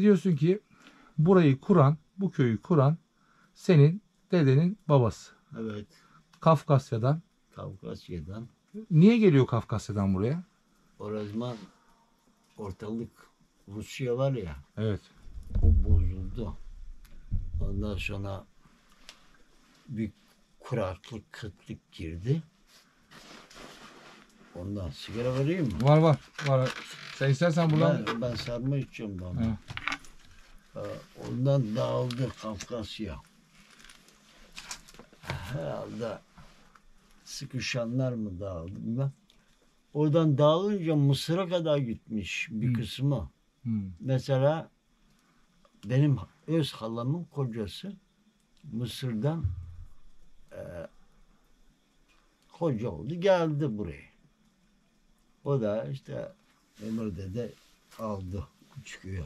Diyorsun ki burayı kuran, bu köyü kuran senin dedenin babası. Evet. Kafkasya'dan. Kafkasya'dan. Niye geliyor Kafkasya'dan buraya? O zaman ortalık Rusya var ya, Evet. o bozuldu. Ondan sonra bir kuraklık, kıtlık girdi. Ondan sigara vereyim mi? Var var. Var. Sen istersen buradan... Ben sarma içeceğim bana. Evet. Ondan dağıldı Kafkasya. Herhalde sıkışanlar mı dağıldı bilmem. Oradan dağılınca Mısır'a kadar gitmiş bir kısmı. Mesela benim öz halamın kocası Mısır'dan koca oldu geldi buraya. O da işte Ömer dede aldı Üçküyü.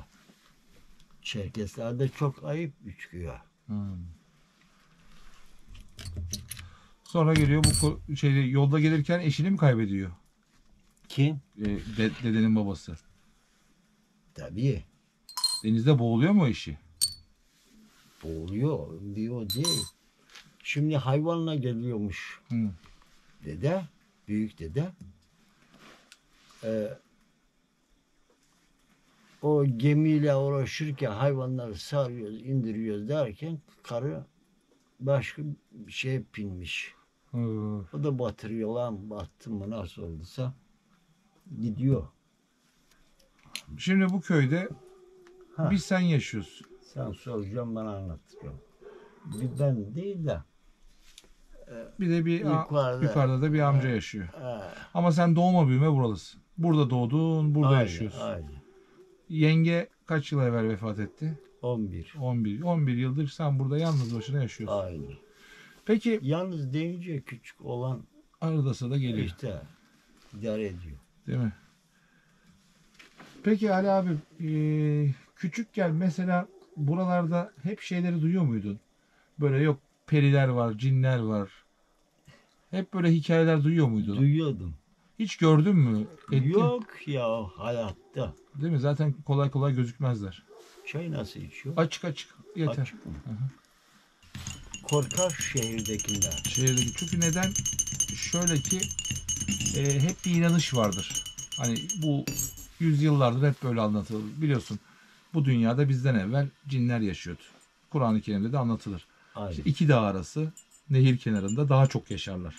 Çerkeslerde çok ayıp Üçküyü. Sonra geliyor bu yolda gelirken eşini mi kaybediyor? Kim? Dedenin babası. Tabii. Denizde boğuluyor mu o eşi? Boğuluyor. Bir o değil. Şimdi hayvanla geliyormuş dede. Büyük dede. O gemiyle uğraşırken hayvanları sarıyoruz, indiriyoruz derken karı başka bir şeye binmiş. O da batırıyor lan, battı mı nasıl olduysa gidiyor. Şimdi bu köyde bir sen yaşıyorsun. Sen soracağım, ben anlatacağım. Bir ben değil de Bir de yukarıda da bir amca yaşıyor. he, Ama sen doğma büyüme buralısın. Burada doğdun, burada yaşıyorsun. Aynı. Yenge kaç yıl evvel vefat etti? 11. 11 yıldır sen burada yalnız başına yaşıyorsun. Aynı. Peki Yalnız deyince küçük olan arada sırada geliyor. işte idare ediyor. Değil mi? Peki Ali abi küçükken mesela buralarda hep şeyleri duyuyor muydun? Böyle yok periler var, cinler var. Hep böyle hikayeler duyuyor muydun? Duyuyordum. Hiç gördün mü? Ettin? Yok ya hayatta. Değil mi? Zaten kolay kolay gözükmezler. Çay nasıl içiyor? Açık yeter. Açık mı? Korkar şehirdekiler. Şehirdeki. Çünkü neden? Şöyle ki hep bir inanış vardır. Hani bu yüzyıllardır hep böyle anlatılır. Biliyorsun bu dünyada bizden evvel cinler yaşıyordu. Kur'an-ı Kerim'de de anlatılır. İşte iki dağ arası nehir kenarında daha çok yaşarlar.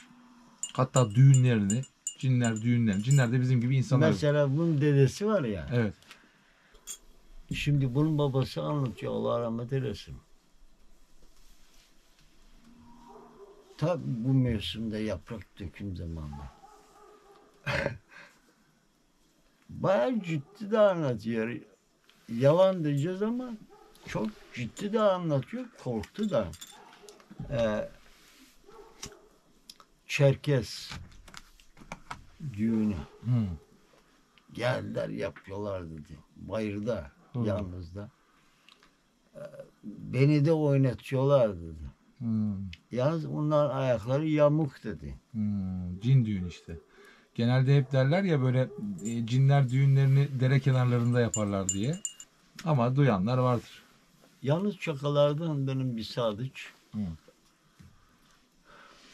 Hatta düğünlerini cinler de bizim gibi insanlar. Mesela bunun dedesi var ya. Evet. Şimdi bunun babası anlatıyor, Allah rahmet eylesin. Tabi bu mevsimde yaprak döküm zamanı. Bayağı ciddi de anlatıyor. Yalan diyeceğiz ama çok ciddi de anlatıyor. Korktu da. Çerkes düğünü. Geldiler yapıyorlar dedi. Bayırda, yalnızda. Beni de oynatıyorlar dedi. Yalnız onların ayakları yamuk dedi. Cin düğün işte. Genelde hep derler ya böyle cinler düğünlerini dere kenarlarında yaparlar diye. Ama duyanlar vardır. Yalnız çakalardan benim bir sadıç.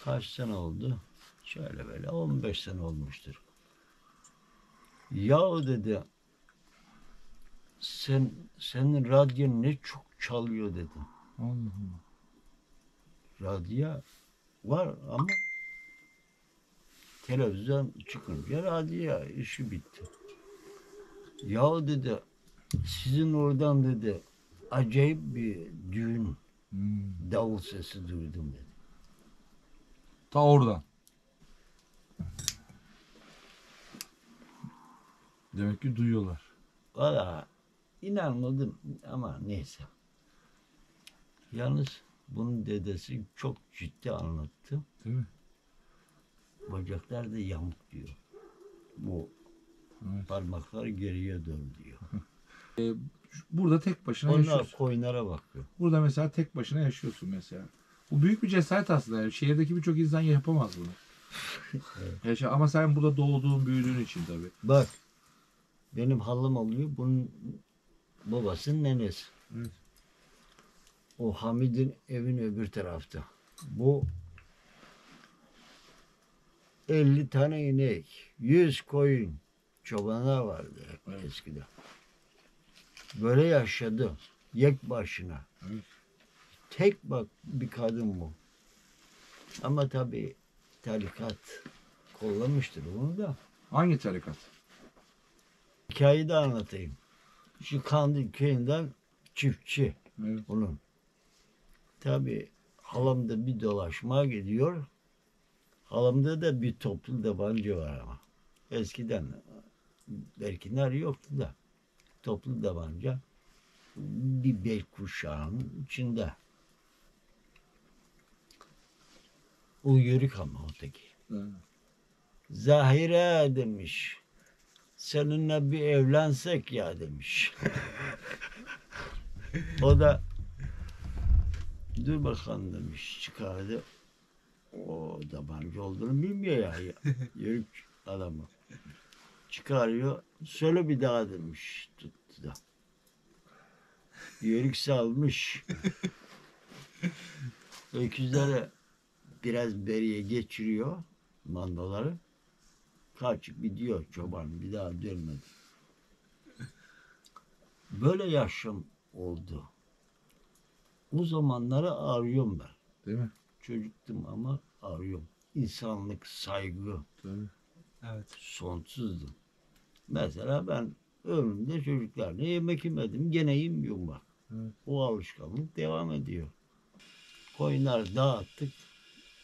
Kaç sene oldu? Şöyle böyle 15 sene olmuştur. Yahu dedi, senin radyon ne çok çalıyor dedi. Allah Allah. Radyo var ama televizyon çıkınca radyo işi bitti. Yahu dedi, sizin oradan dedi acayip bir düğün davul sesi duydum dedi. Ta oradan. Demek ki duyuyorlar. Valla inanmadım ama neyse. Yalnız bunun dedesi çok ciddi anlattı. Değil mi? Bacaklar da yamuk diyor. Bu parmaklar geriye dön diyor. Burada tek başına Onlar yaşıyorsun. koyunlara bakıyor. Burada mesela tek başına yaşıyorsun mesela. Bu büyük bir cesaret aslında. Yani şehirdeki birçok insan yapamaz bunu. Evet. Ama sen burada doğduğun, büyüdüğün için tabii. Bak benim halam oluyor. Bunun babasının nenesi. Evet. O Hamid'in evin öbür tarafta. Bu 50 tane inek, 100 koyun, çobanlar vardı eskiden. Böyle yaşadı. Yek başına. Evet. Tek bak bir kadın bu. Ama tabii tarikat kollamıştır onu da. Hangi tarikat? Hikayeyi de anlatayım. Şu Kandil köyünden çiftçi Evet. bunun. Tabii halamda bir dolaşmaya gidiyor. Halamda da bir toplu tabanca var ama. Eskiden belki ner yoktu da. Toplu tabanca bir bel kuşağının içinde. O yörük ama öteki. Evet. Zahire demiş. Seninle bir evlensek ya demiş. O da dur bakalım demiş, çıkardı. O tabanca olduğunu bilmiyor ya. Yörük adamı. Çıkarıyor. Söyle bir daha demiş. Tuttu da. Yörük salmış. Öküzleri biraz beriye geçiriyor. Mandaları. Kaçıp gidiyor çoban. Bir daha dönmedi. Böyle yaşam oldu. O zamanları arıyorum ben. Değil mi? Çocuktum ama arıyorum. İnsanlık, saygı Tabii. Evet. sonsuzdu. Mesela ben ömrümde çocuklarla yemek yemedim. Gene yemiyorum bak. Evet. O alışkanlık devam ediyor. Koyunları dağıttık.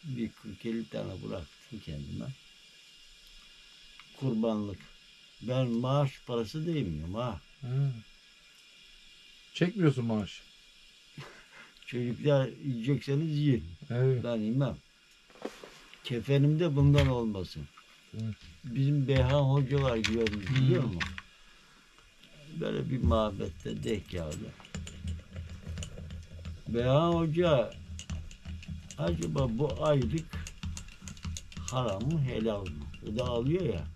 Bir 40-50 tane bıraktım kendime. Kurbanlık. Ben maaş parası da yemiyorum ha. Ha. Çekmiyorsun maaş. Çocuklar yiyecekseniz yiyin. Evet. Ben yemem. Kefenim de bundan olmasın. Evet. Bizim Beyhan Hoca var görmüş biliyor musun? Böyle bir mabette denk geldi. Beyhan Hoca acaba bu aylık haram mı helal mı? O da alıyor ya.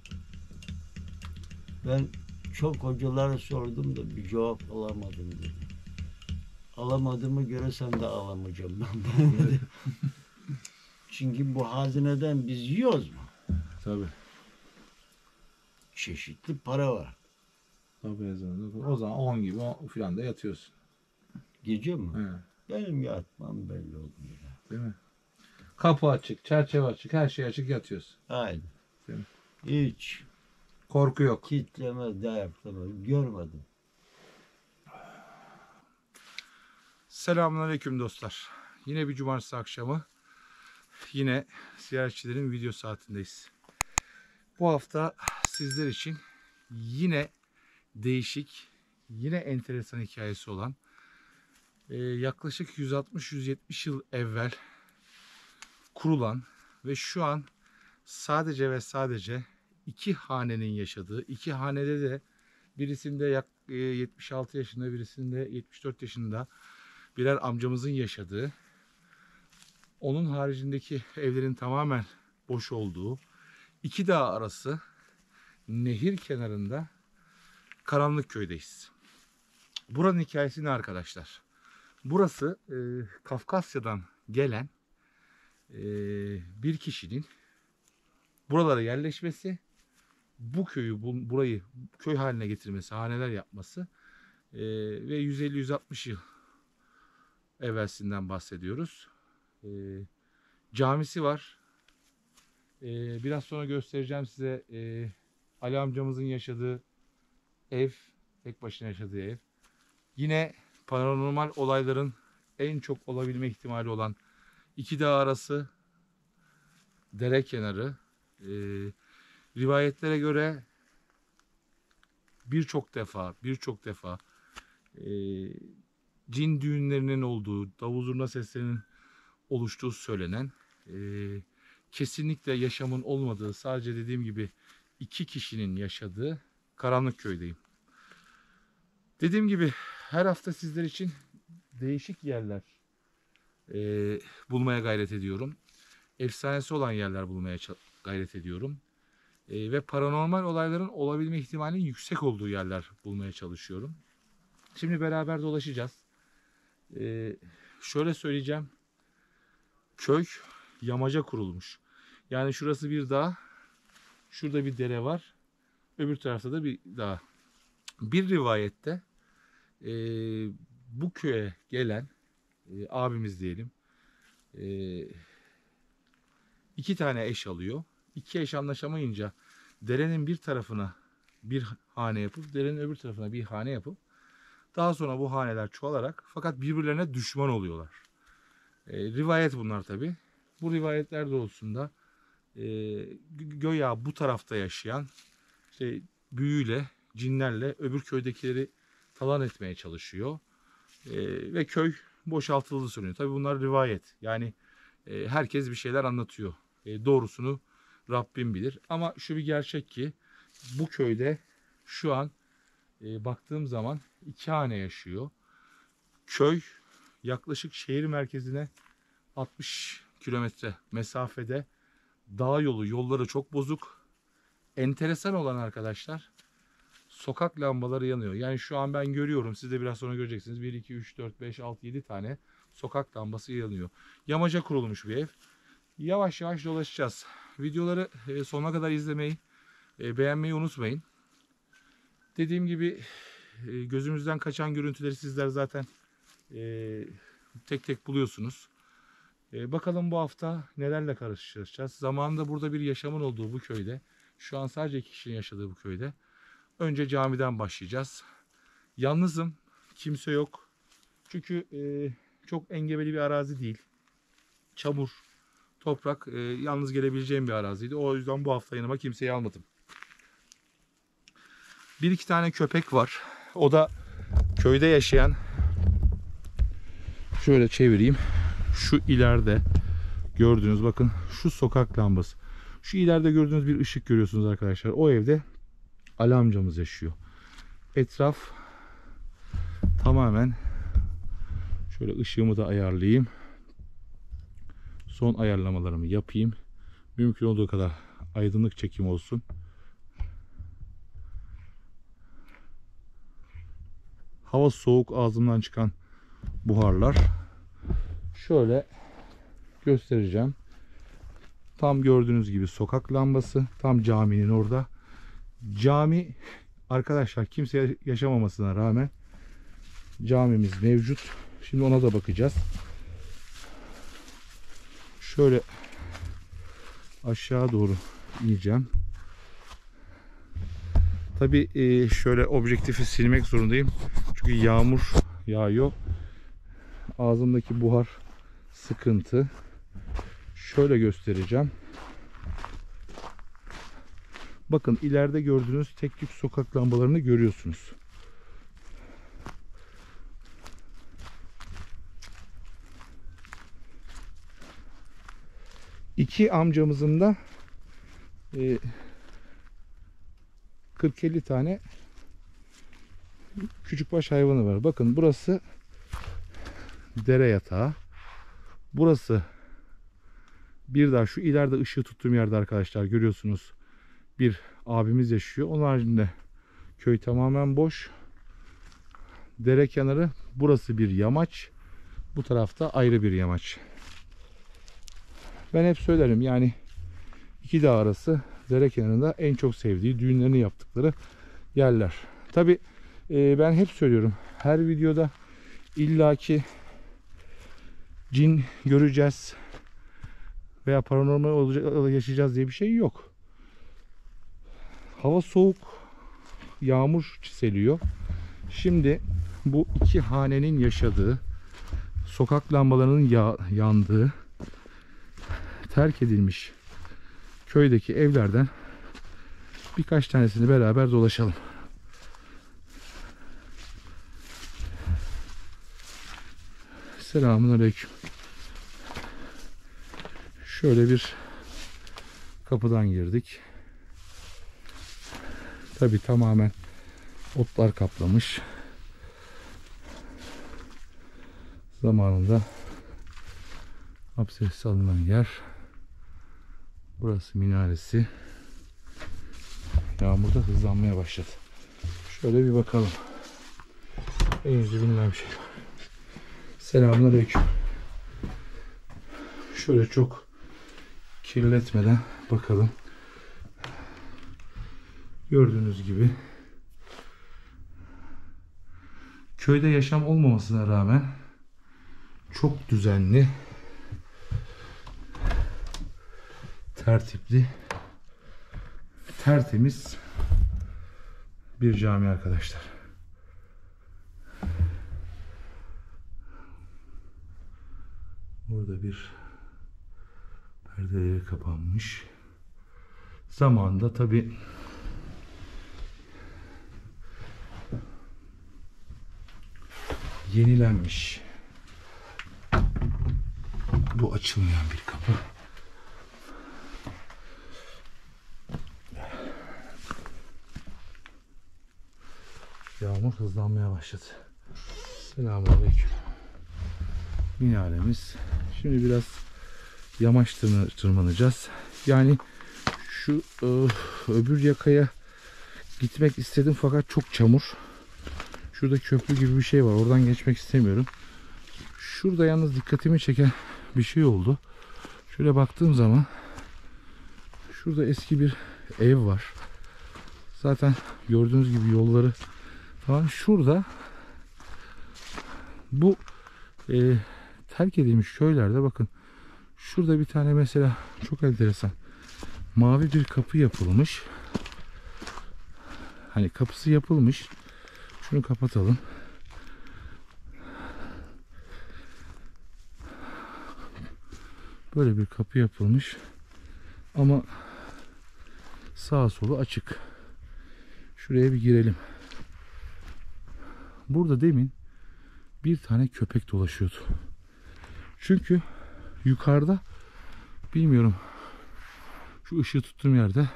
Ben çok hocalara sordum da bir cevap alamadım dedi. Alamadığımı göre sen de alamayacağım ben dedi. Çünkü bu hazineden biz yiyoruz mu? Tabii. Çeşitli para var. Tabii ezanı. O zaman 10 gibi falan da yatıyorsun. Gece mi? He. Benim yatmam belli olmuyor. Değil mi? Kapı açık, çerçeve açık, her şey açık yatıyorsun. Aynen. Değil mi? Hiç Korku yok. kitleme, dayaklama görmedim. Selamünaleyküm dostlar. Yine bir cumartesi akşamı. Yine ziyaretçilerin video saatindeyiz. Bu hafta sizler için yine değişik, yine enteresan hikayesi olan yaklaşık 160-170 yıl evvel kurulan ve şu an sadece ve sadece iki hanenin yaşadığı, iki hanede de birisinde 76 yaşında, birisinde 74 yaşında birer amcamızın yaşadığı, onun haricindeki evlerin tamamen boş olduğu, iki dağ arası nehir kenarında Karanlıkköy'deyiz. Buranın hikayesi ne arkadaşlar? Burası Kafkasya'dan gelen bir kişinin buralara yerleşmesi, bu köyü, burayı köy haline getirmesi, haneler yapması ve 150-160 yıl evvelsinden bahsediyoruz. Camisi var. Biraz sonra göstereceğim size Ali amcamızın yaşadığı ev, tek başına yaşadığı ev. Yine paranormal olayların en çok olabilme ihtimali olan iki dağ arası dere kenarı. Rivayetlere göre birçok defa cin düğünlerinin olduğu, davul zurna seslerinin oluştuğu söylenen, kesinlikle yaşamın olmadığı, sadece dediğim gibi iki kişinin yaşadığı Karanlıkköy'deyim. Dediğim gibi her hafta sizler için değişik yerler bulmaya gayret ediyorum. Efsanesi olan yerler bulmaya gayret ediyorum. Ve paranormal olayların olabilme ihtimalinin yüksek olduğu yerler bulmaya çalışıyorum. Şimdi beraber dolaşacağız. Şöyle söyleyeceğim. Köy yamaca kurulmuş. Yani şurası bir dağ. Şurada bir dere var. Öbür tarafta da bir dağ. Bir rivayette bu köye gelen abimiz diyelim, iki tane eş alıyor. İki eş anlaşamayınca derenin bir tarafına bir hane yapıp derenin öbür tarafına bir hane yapıp daha sonra bu haneler çoğalarak fakat birbirlerine düşman oluyorlar. Rivayet bunlar tabi. Bu rivayetler doğrultusunda göya bu tarafta yaşayan işte büyüyle, cinlerle öbür köydekileri talan etmeye çalışıyor. Ve köy boşaltıldı söyleniyor. Tabi bunlar rivayet. Yani herkes bir şeyler anlatıyor. Doğrusunu Rabbim bilir. Ama şu bir gerçek ki bu köyde şu an baktığım zaman iki hane yaşıyor. Köy yaklaşık şehir merkezine 60 kilometre mesafede. Dağ yolları çok bozuk. Enteresan olan arkadaşlar, sokak lambaları yanıyor. Yani şu an ben görüyorum. Siz de biraz sonra göreceksiniz. 1, 2, 3, 4, 5, 6, 7 tane sokak lambası yanıyor. Yamaca kurulmuş bir ev. Yavaş yavaş dolaşacağız. Videoları sonuna kadar izlemeyi, beğenmeyi unutmayın. Dediğim gibi gözümüzden kaçan görüntüleri sizler zaten tek tek buluyorsunuz. Bakalım bu hafta nelerle karşılaşacağız. Zamanında burada bir yaşamın olduğu bu köyde, şu an sadece 2 kişinin yaşadığı bu köyde, önce camiden başlayacağız. Yalnızım, kimse yok. Çünkü çok engebeli bir arazi değil. Çamur, toprak, yalnız gelebileceğim bir araziydi. O yüzden bu hafta yanıma kimseyi almadım. Bir iki tane köpek var. O da köyde yaşayan. Şöyle çevireyim. Şu ileride gördüğünüz, bakın şu sokak lambası. Şu ileride gördüğünüz bir ışık görüyorsunuz arkadaşlar. O evde Ali amcamız yaşıyor. Etraf tamamen, şöyle ışığımı da ayarlayayım. Son ayarlamalarımı yapayım. Mümkün olduğu kadar aydınlık çekim olsun. Hava soğuk, ağzımdan çıkan buharlar. Şöyle göstereceğim. Tam gördüğünüz gibi sokak lambası. Tam caminin orada. Cami arkadaşlar, kimse yaşamamasına rağmen camimiz mevcut. Şimdi ona da bakacağız. Şöyle aşağı doğru ineceğim. Tabi şöyle objektifi silmek zorundayım. Çünkü yağmur yağıyor. Ağzımdaki buhar sıkıntı. Şöyle göstereceğim. Bakın ileride gördüğünüz tek tük sokak lambalarını görüyorsunuz. İki amcamızın da 40-50 tane küçükbaş hayvanı var. Bakın burası dere yatağı. Burası bir daha şu ileride ışığı tuttuğum yerde arkadaşlar görüyorsunuz. Bir abimiz yaşıyor. Onun haricinde köy tamamen boş. Dere kenarı, burası bir yamaç. Bu tarafta ayrı bir yamaç. Ben hep söylerim yani iki dağ arası dere kenarında en çok sevdiği, düğünlerini yaptıkları yerler. Tabi ben hep söylüyorum, her videoda illaki cin göreceğiz veya paranormal olacak, yaşayacağız diye bir şey yok. Hava soğuk, yağmur çiseliyor. Şimdi bu iki hanenin yaşadığı, sokak lambalarının yandığı, terk edilmiş köydeki evlerden birkaç tanesini beraber dolaşalım. Selamünaleyküm. Şöyle bir kapıdan girdik. Tabii tamamen otlar kaplamış. Zamanında abdest alınan yer. Burası minaresi. Yağmurda hızlanmaya başladı. Şöyle bir bakalım. Euzubillahimineşşeytanirracim. Selamünaleyküm. Şöyle çok kirletmeden bakalım. Gördüğünüz gibi köyde yaşam olmamasına rağmen çok düzenli, tertipli, tertemiz bir cami arkadaşlar. Burada bir perdeleri kapanmış. Zamanında tabi yenilenmiş. Bu açılmayan bir kapı. Yağmur hızlanmaya başladı. Selamünaleyküm. Minaremiz. Şimdi biraz yamaç tırmanacağız. Yani şu öbür yakaya gitmek istedim fakat çok çamur. Şurada köprü gibi bir şey var. Oradan geçmek istemiyorum. Şurada yalnız dikkatimi çeken bir şey oldu. Şöyle baktığım zaman şurada eski bir ev var. Zaten gördüğünüz gibi yolları falan şurada. Bu terk edilmiş köylerde bakın. Şurada bir tane mesela çok enteresan. Mavi bir kapı yapılmış. Hani kapısı yapılmış. Şunu kapatalım. Böyle bir kapı yapılmış. Ama sağa solu açık. Şuraya bir girelim. Burada demin bir tane köpek dolaşıyordu. Çünkü yukarıda bilmiyorum, şu ışığı tuttuğum yerde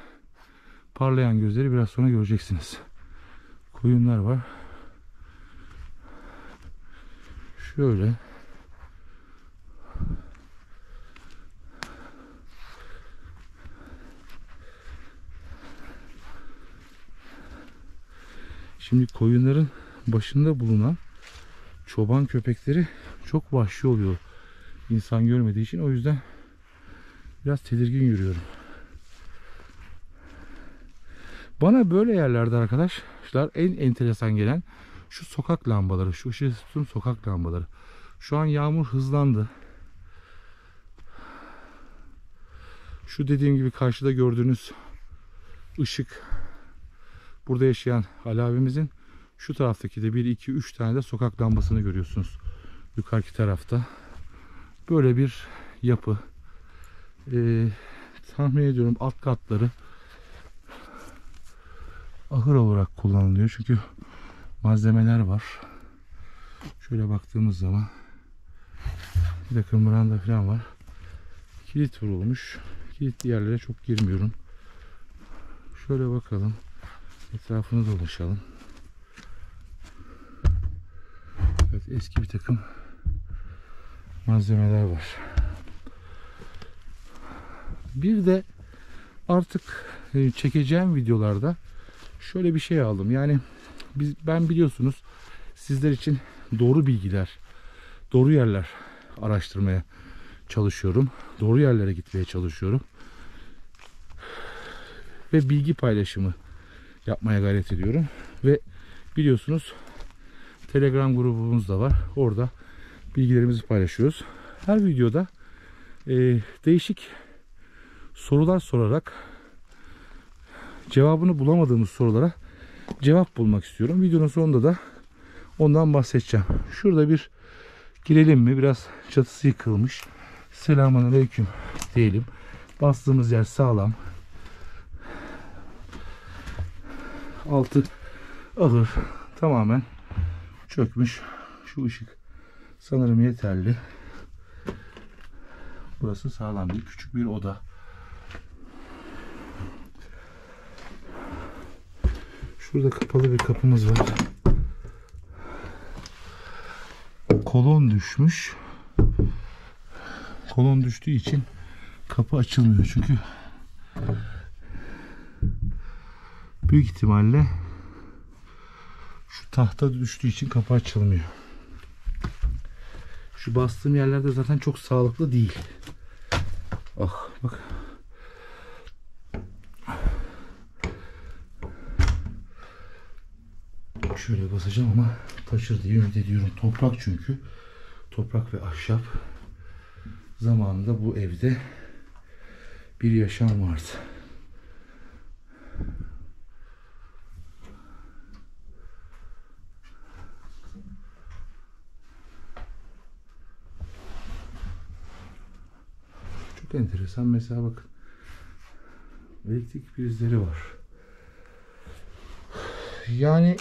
parlayan gözleri biraz sonra göreceksiniz. Koyunlar var. Şöyle. Şimdi koyunların başında bulunan çoban köpekleri çok vahşi oluyor. İnsan görmediği için, o yüzden biraz tedirgin yürüyorum. Bana böyle yerlerde arkadaşlar en enteresan gelen şu sokak lambaları, şu ışığı tutun sokak lambaları. Şu an yağmur hızlandı. Şu dediğim gibi karşıda gördüğünüz ışık burada yaşayan Ali abimizin, şu taraftaki de 1, 2, 3 tane de sokak lambasını görüyorsunuz. Yukarıki tarafta. Böyle bir yapı. Tahmin ediyorum alt katları ahır olarak kullanılıyor. Çünkü malzemeler var. Şöyle baktığımız zaman bir de kımbıranda falan var. Kilit vurulmuş. Kilitli yerlere çok girmiyorum. Şöyle bakalım. Etrafını dolaşalım. Evet, eski bir takım malzemeler var. Bir de artık çekeceğim videolarda şöyle bir şey aldım. Yani ben biliyorsunuz sizler için doğru bilgiler, doğru yerler araştırmaya çalışıyorum. Doğru yerlere gitmeye çalışıyorum. Ve bilgi paylaşımı yapmaya gayret ediyorum. Ve biliyorsunuz Telegram grubumuz da var. Orada bilgilerimizi paylaşıyoruz. Her videoda değişik sorular sorarak cevabını bulamadığımız sorulara cevap bulmak istiyorum. Videonun sonunda da ondan bahsedeceğim. Şurada bir girelim mi? Biraz çatısı yıkılmış. Selamünaleyküm diyelim. Bastığımız yer sağlam. Altı ahır tamamen çökmüş. Şu ışık sanırım yeterli. Burası sağlam bir küçük bir oda. Şurada kapalı bir kapımız var. Kolon düşmüş. Kolon düştüğü için kapı açılmıyor. Çünkü büyük ihtimalle şu tahta düştüğü için kapı açılmıyor. Şu bastığım yerlerde zaten çok sağlıklı değil. Ah bak. Şöyle basacağım ama taşır diye ümit ediyorum. Toprak çünkü. Toprak ve ahşap. Zamanında bu evde bir yaşam vardı. Çok enteresan. Mesela bakın. Elektrik prizleri var. Yani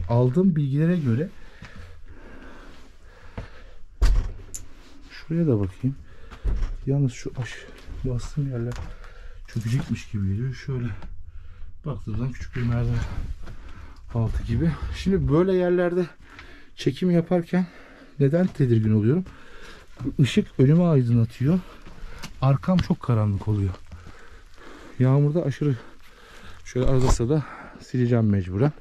aldığım bilgilere göre şuraya da bakayım. Yalnız şu bastığım yerler çökecekmiş gibi geliyor. Şöyle baktığımdan küçük bir merdiven altı gibi. Şimdi böyle yerlerde çekim yaparken neden tedirgin oluyorum? Işık önüme aydınlatıyor. Arkam çok karanlık oluyor. Yağmurda aşırı şöyle arada sırada sileceğim mecburen.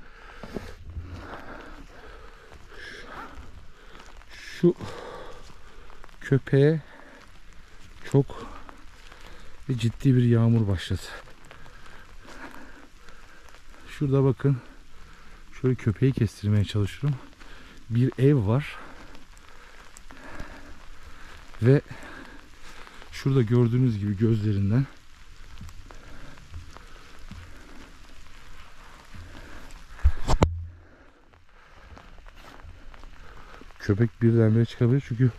Şu köpeğe çok ciddi bir yağmur başladı. Şurada bakın. Şöyle köpeği kestirmeye çalışıyorum. Bir ev var. Ve şurada gördüğünüz gibi gözlerinden köpek birdenbire çıkabilir. Çünkü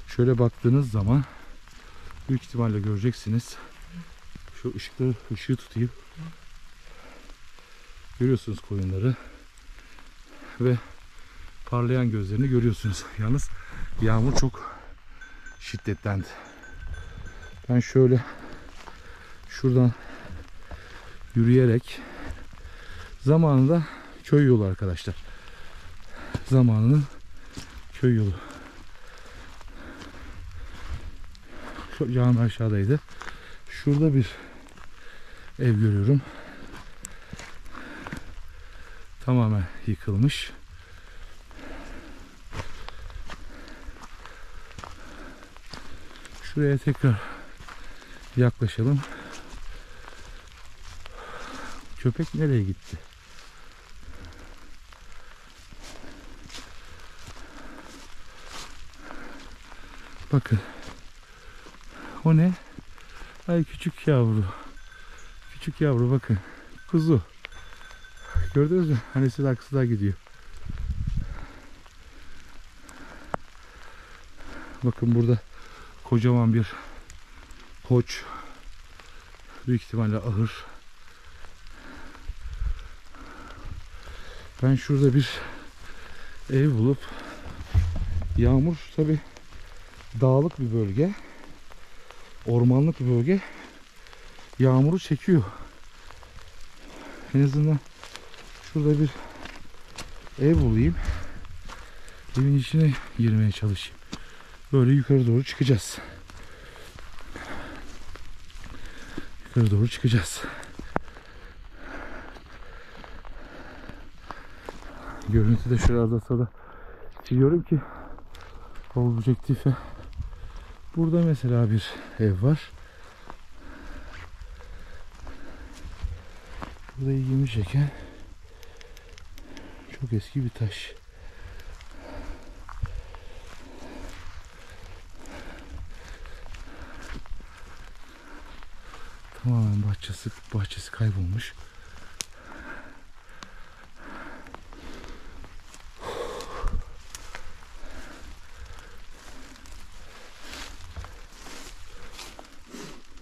şöyle baktığınız zaman büyük ihtimalle göreceksiniz. Şu ışığı tutayım. Görüyorsunuz koyunları ve parlayan gözlerini görüyorsunuz. Yalnız yağmur çok şiddetlendi. Ben şöyle şuradan yürüyerek zamanında köy yolu arkadaşlar. Zamanının köy yolu. Şu cami aşağıdaydı. Şurada bir ev görüyorum. Tamamen yıkılmış. Şuraya tekrar yaklaşalım. Köpek nereye gitti? Bakın. O ne? Ay küçük yavru. Küçük yavru bakın. Kuzu. Gördünüz mü? Annesi de aksıda da gidiyor. Bakın burada kocaman bir koç. Büyük ihtimalle ahır. Ben şurada bir ev bulup yağmur tabi dağlık bir bölge. Ormanlık bir bölge. Yağmuru çekiyor. En azından şurada bir ev bulayım. Evin içine girmeye çalışayım. Böyle yukarı doğru çıkacağız. Yukarı doğru çıkacağız. Görüntü de şurada sırada siliyorum ki objektife. Burada mesela bir ev var. Burada ilgimi çeken çok eski bir taş. Tamamen bahçesi kaybolmuş.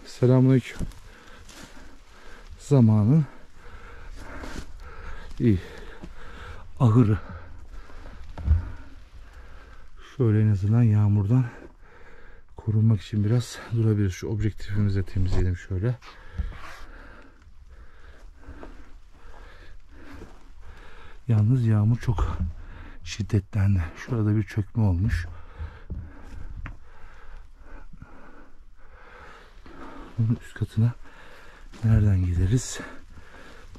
Selamünaleyküm. Zamanın iyi ahırı. Şöyle en azından yağmurdan korunmak için biraz durabilir. Şu objektifimizi de temizleyelim şöyle. Yalnız yağmur çok şiddetlendi. Şurada bir çökme olmuş. Bunun üst katına nereden gideriz?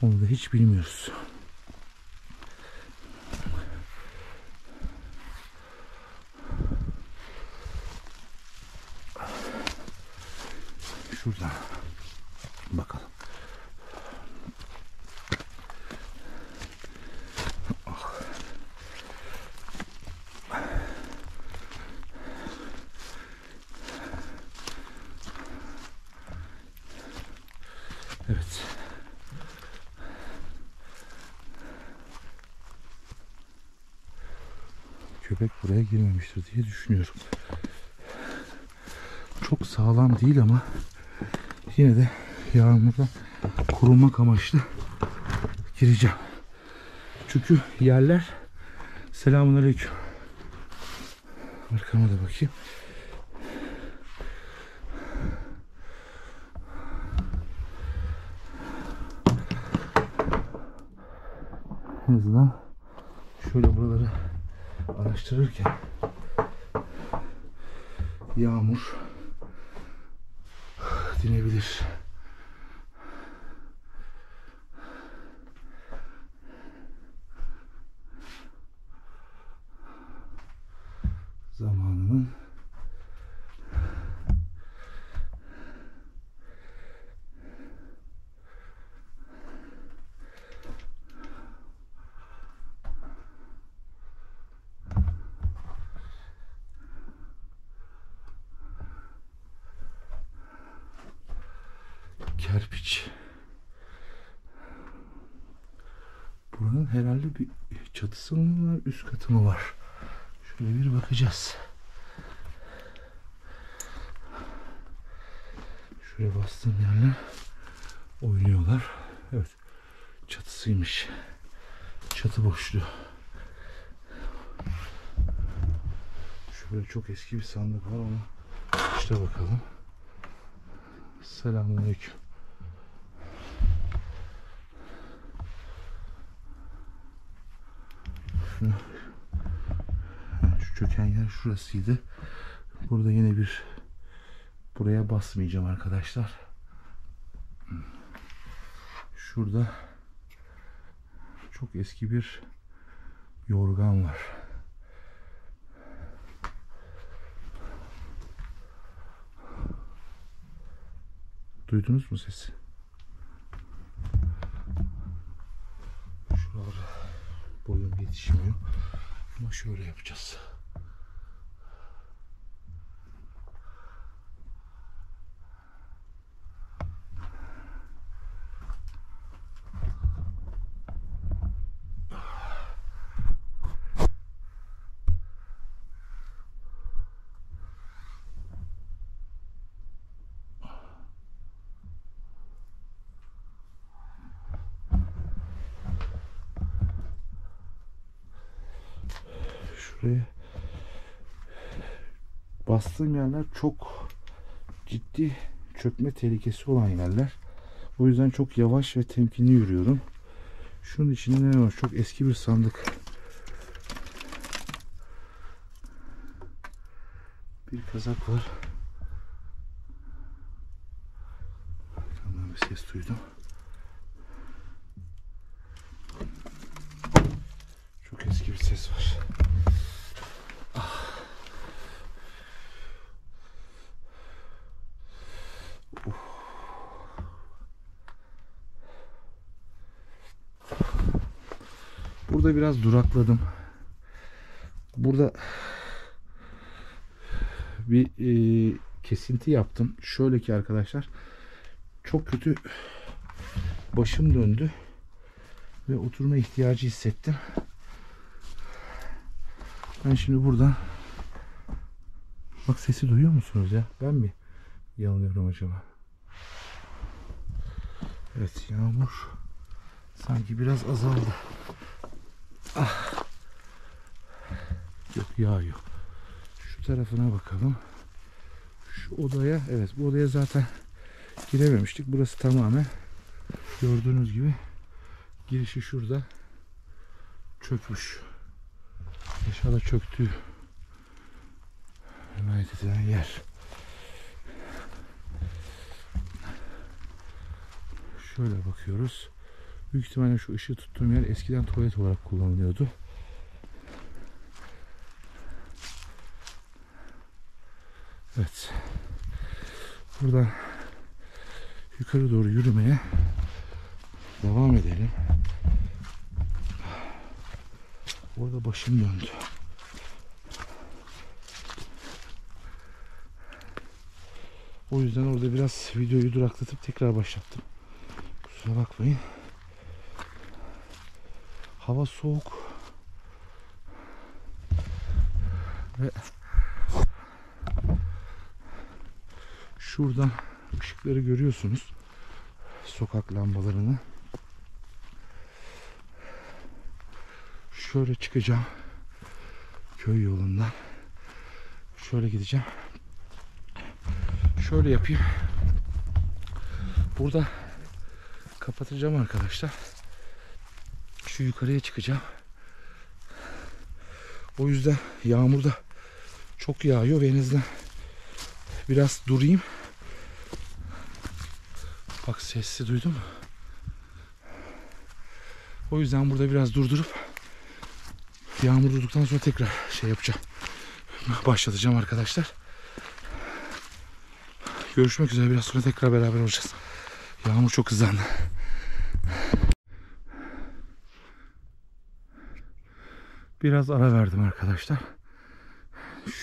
Onu da hiç bilmiyoruz. şuradan bakalım. Ah. Evet. Köpek buraya girmemiştir diye düşünüyorum. Çok sağlam değil ama yine de yağmurda kurumak amaçlı gireceğim. Çünkü yerler, selamünaleyküm. Arkama da bakayım. En azından şöyle buraları araştırırken yağmur dinebilir. Zamanının kerpiç. Buranın herhalde bir çatısı mı var, üst katı mı var? Şöyle bir bakacağız. Şuraya bastığım yerler oynuyorlar. Evet. Çatısıymış. Çatı boşluğu. Şöyle çok eski bir sandık var, ona işte bakalım. Selamünaleyküm. Şu çöken yer şurasıydı. Burada yine bir, buraya basmayacağım arkadaşlar. Şurada çok eski bir yorgan var. Duydunuz mu sesi? Şuralara boyum yetişmiyor. Ama şöyle yapacağız. Şuraya bastığım yerler çok ciddi çökme tehlikesi olan yerler. O yüzden çok yavaş ve temkinli yürüyorum. Şunun içinde ne var? Çok eski bir sandık. Bir kazak var. Arkamdan bir ses duydum. Çok eski bir ses var. Burada biraz durakladım. Burada bir kesinti yaptım. Şöyle ki arkadaşlar, çok kötü başım döndü ve oturma ihtiyacı hissettim. Ben şimdi buradan, bak sesi duyuyor musunuz ya? Ben mi yanılıyorum acaba? Evet, yağmur sanki biraz azaldı. Ah. Yok, yağıyor. Şu tarafına bakalım. Şu odaya, evet, bu odaya zaten girememiştik. Burası tamamen gördüğünüz gibi girişi şurada çökmüş. Aşağıda çöktüğü emanet edilen yer. Şöyle bakıyoruz. Büyük ihtimalle şu ışığı tuttuğum yer eskiden tuvalet olarak kullanılıyordu. Evet. Buradan yukarı doğru yürümeye devam edelim. Orada başım döndü. O yüzden orada biraz videoyu duraklatıp tekrar başlattım. Kusura bakmayın. Hava soğuk. Ve şuradan ışıkları görüyorsunuz. Sokak lambalarını. Şöyle çıkacağım. Köy yolundan. Şöyle gideceğim. Şöyle yapayım. Burada kapatacağım arkadaşlar. Şu yukarıya çıkacağım. O yüzden yağmur da çok yağıyor ve en azından biraz durayım. Bak sesi duydum. O yüzden burada biraz durdurup yağmur durduktan sonra tekrar şey yapacağım. Başlatacağım arkadaşlar. Görüşmek üzere, biraz sonra tekrar beraber olacağız. Yağmur çok hızlandı. Biraz ara verdim arkadaşlar.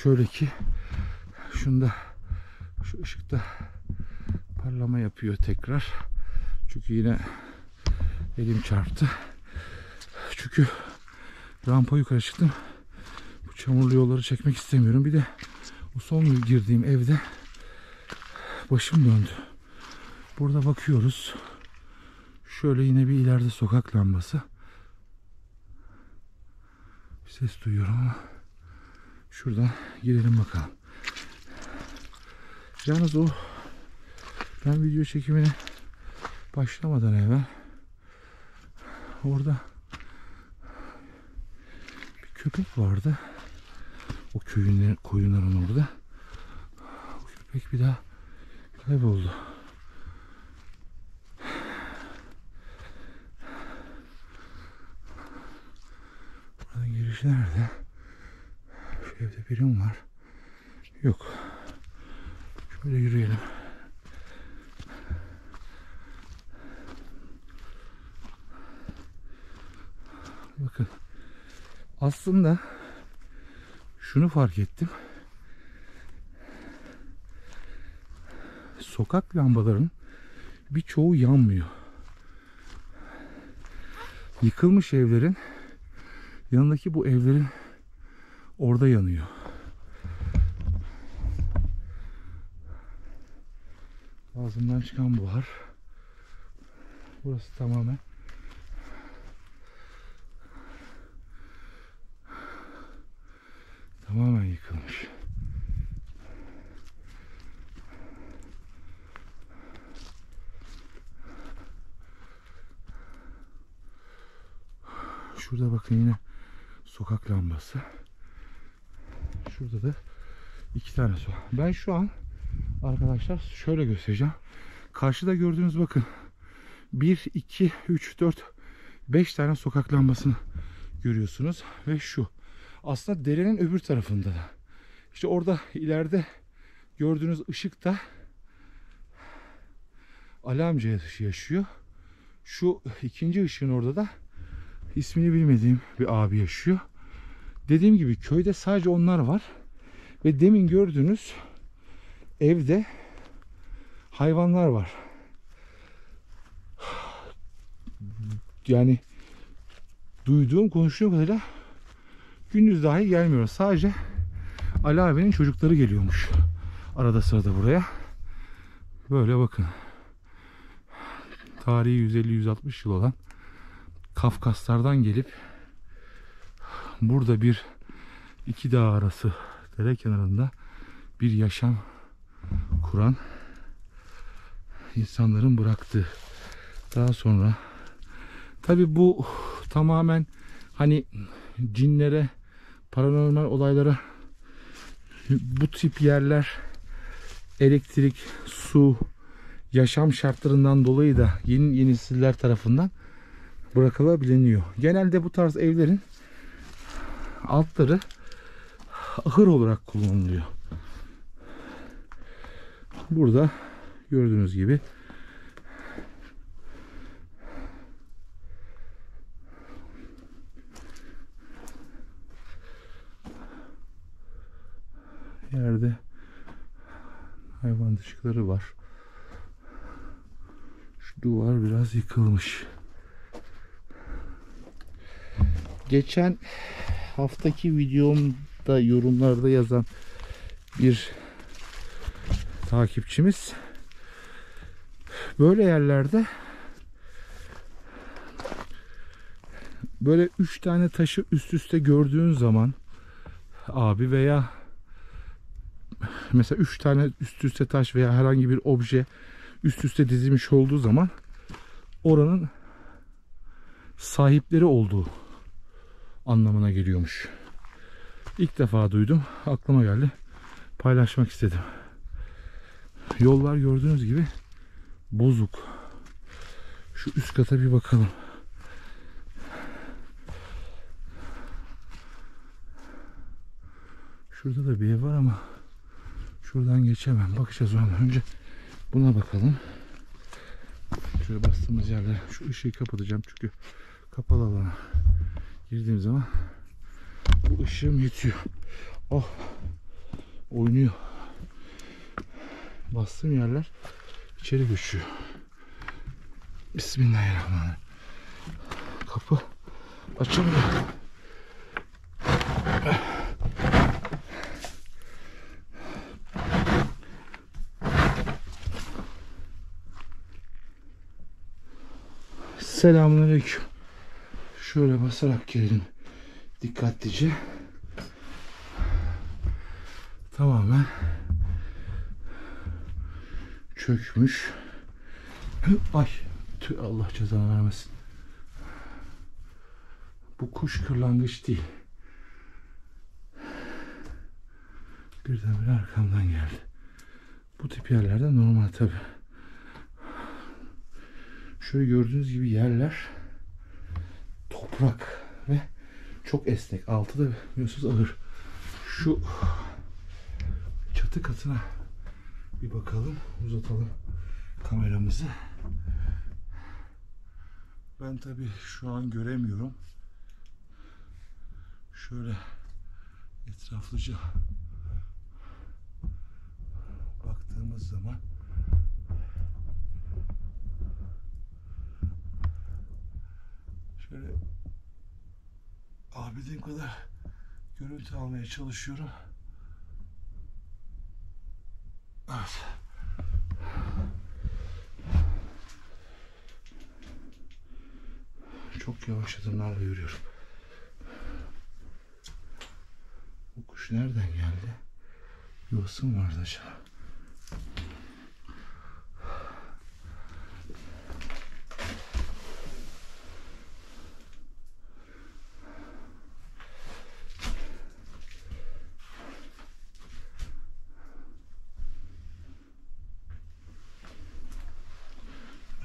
Şöyle ki şunda şu ışıkta parlama yapıyor tekrar. Çünkü yine elim çarptı. Çünkü rampa yukarı çıktım. Bu çamurlu yolları çekmek istemiyorum. Bir de bu son girdiğim evde başım döndü. Burada bakıyoruz. Şöyle yine bir ileride sokak lambası. Bir ses duyuyorum ama şuradan girelim bakalım. Yalnız o ben video çekimine başlamadan evvel orada bir köpek vardı. O koyunların orada. O köpek bir daha kayboldu. Buranın girişi nerede? Şu evde birim var. Yok. Şöyle yürüyelim. Bakın. Aslında şunu fark ettim. Sokak lambalarının birçoğu yanmıyor. Yıkılmış evlerin yanındaki bu evlerin orada yanıyor. Ağzımdan çıkan buhar. Burası tamamen yıkılmış. Şurada bakın yine sokak lambası. Şurada da 2 tane su. Ben şu an arkadaşlar şöyle göstereceğim. Karşıda gördüğünüz bakın 1, 2, 3, 4, 5 tane sokak lambasını görüyorsunuz. Ve şu aslında derenin öbür tarafında da. İşte orada ileride gördüğünüz ışık da Ali amca yaşıyor. Şu ikinci ışığın orada da ismini bilmediğim bir abi yaşıyor. Dediğim gibi köyde sadece onlar var. Ve demin gördüğünüz evde hayvanlar var. Yani duyduğum, konuştuğum kadarıyla gündüz dahi gelmiyor. Sadece Ali abinin çocukları geliyormuş arada sırada buraya. Böyle bakın. Tarihi 150-160 yıl olan Kafkaslardan gelip burada iki dağ arası dere kenarında bir yaşam kuran insanların bıraktığı. Daha sonra tabi bu tamamen hani cinlere, paranormal olaylara, bu tip yerler elektrik, su, yaşam şartlarından dolayı da yeni nesiller tarafından bırakılabiliyor. Genelde bu tarz evlerin altları ahır olarak kullanılıyor. Burada gördüğünüz gibi Yerde hayvan dışkıları var. Şu duvar biraz yıkılmış. Geçen haftaki videomda yorumlarda yazan bir takipçimiz böyle yerlerde böyle 3 tane taşı üst üste gördüğün zaman abi, veya mesela 3 tane üst üste taş veya herhangi bir obje üst üste dizilmiş olduğu zaman oranın sahipleri olduğu anlamına geliyormuş. İlk defa duydum. Aklıma geldi. Paylaşmak istedim. Yollar gördüğünüz gibi bozuk. Şu üst kata bir bakalım. Şurada da bir ev var ama şuradan geçemem. Bakacağız ona. Önce buna bakalım. Şöyle bastığımız yerlere şu ışığı kapatacağım çünkü kapalı alana girdiğim zaman bu ışığım yetiyor. Oh, oynuyor. Bastığım yerler içeri göçüyor. Bismillahirrahmanirrahim. Kapı açılmıyor. Selamünaleyküm. Şöyle basarak girelim dikkatlice. Tamamen çökmüş. Ay, Allah cezanı vermesin. Bu kuş kırlangıç değil. Birdenbire arkamdan geldi. Bu tip yerlerde normal tabi. Şöyle gördüğünüz gibi yerler toprak ve çok esnek. Altı da biliyorsunuz ağır. Şu çatı katına bir bakalım. Uzatalım kameramızı. Ben tabi şu an göremiyorum. Şöyle etraflıca baktığımız zaman şöyle alabildiğim kadar görüntü almaya çalışıyorum. Evet. Çok yavaş adımlarla yürüyorum. Bu kuş nereden geldi? Yuvası mı vardı acaba?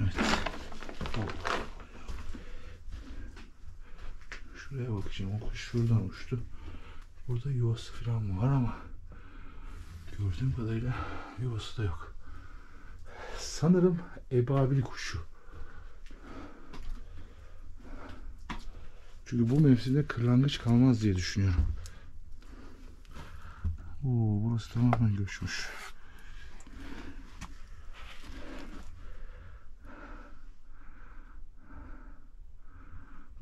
Evet. Şuraya bakacağım. O kuş şuradan uçtu. Burada yuvası falan var ama gördüğüm kadarıyla yuvası da yok. Sanırım ebabil kuşu. Çünkü bu mevsimde kırlangıç kalmaz diye düşünüyorum. Oo, burası tamamen göçmüş.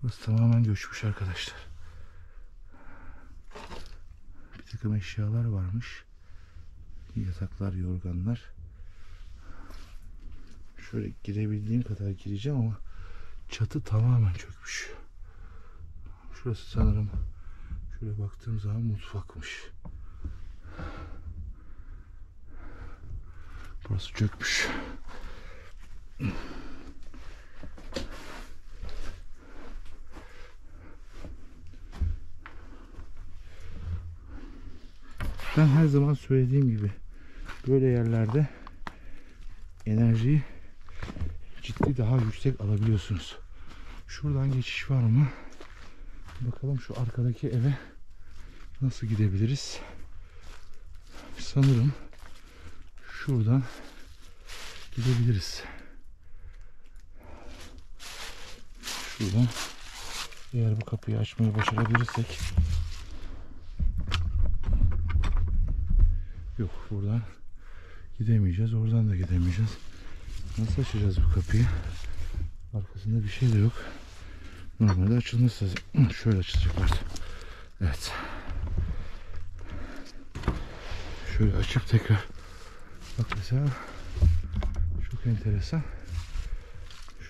Burası tamamen göçmüş arkadaşlar. Bir takım eşyalar varmış. Yataklar, yorganlar. Şöyle girebildiğim kadar gireceğim ama çatı tamamen çökmüş. Şurası sanırım, şöyle baktığım zaman mutfakmış. Burası çökmüş. Ben her zaman söylediğim gibi böyle yerlerde enerjiyi ciddi daha yüksek alabiliyorsunuz. Şuradan geçiş var mı? Bakalım şu arkadaki eve nasıl gidebiliriz? Sanırım şuradan gidebiliriz. Şuradan, eğer bu kapıyı açmayı başarabilirsek Yok, buradan gidemeyeceğiz. Oradan da gidemeyeceğiz. Nasıl açacağız bu kapıyı? Arkasında bir şey de yok. Normalde açılması lazım. Şöyle açılacaklar. Evet. Şöyle açıp tekrar. Bak mesela çok enteresan.